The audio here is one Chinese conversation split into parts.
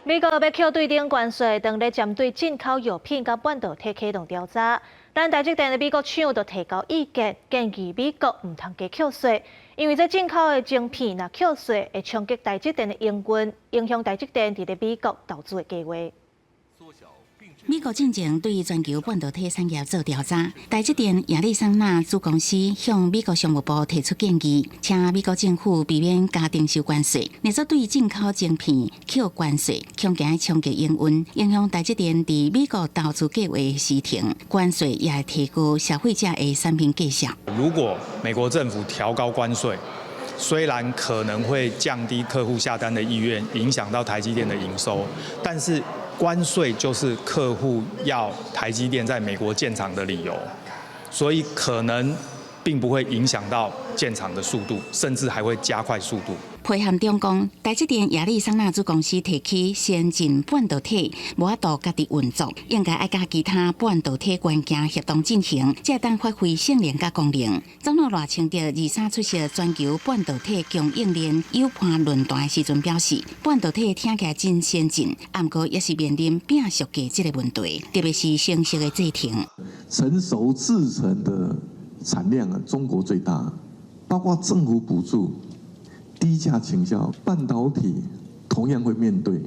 美国要扣对顶关税，当咧针对进口药品甲半导体启动调查。但台积电的美国厂就提交意见，建议美国唔通加扣税，因为这进口的晶片若扣税，会冲击台积电的营运，影响台积电伫咧美国投资的计划。 美国进前对全球半导体产业做调查，台积电亚利桑那子公司向美国商务部提出建议，请美国政府避免加征收关税，或者对进口晶片扣关税，恐惊冲击营运，影响台积电伫美国投资计划的时程。关税也会提高消费者的产品价格。如果美国政府调高关税，虽然可能会降低客户下单的意愿，影响到台积电的营收，但是 关税就是客户要台积电在美国建厂的理由，所以可能并不会影响到建厂的速度，甚至还会加快速度。配合中共，台积电亚利桑那子公司提起先进半导体无法度家己运作，应该爱甲其他半导体元件协同进行，才当发挥性能甲功能。总统赖清德23出席全球半导体供应链友伴论坛时阵表示，半导体听起来真先进，不过也是面临摒俗价这个问题，特别是成熟的制程。成熟制程的产量中国最大，包括政府补助。 低价倾销，半导体同样会面对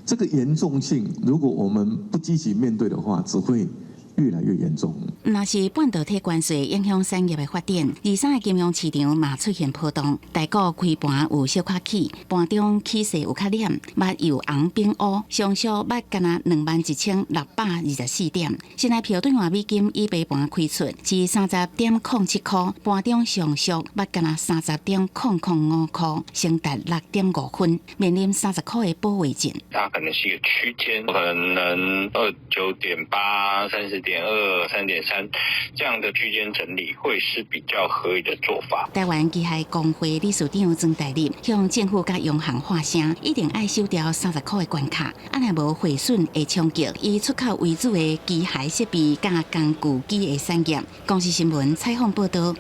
这个严重性。如果我们不积极面对的话，只会越来越严重。若是半导体关税影响产业的发展，23个金融市场嘛出现波动，台股开盘有小可起，盘中起势有较黏，目由红变乌，上收目干那21624点。现在票兑换美金以白盘开出是30.07块，盘中上收目干那30.005块，升达6.5分，面临30块的保卫战。它可能是一个区间，可能29.8、30.2、3.3这样的区间整理会是比较合理的做法。台湾机械工会理事长曾大立向政府甲央行发声，一定爱收掉30块的关卡，若无毁损会冲击以出口为主的机械设备甲工具机的产业。公司新闻采访报道。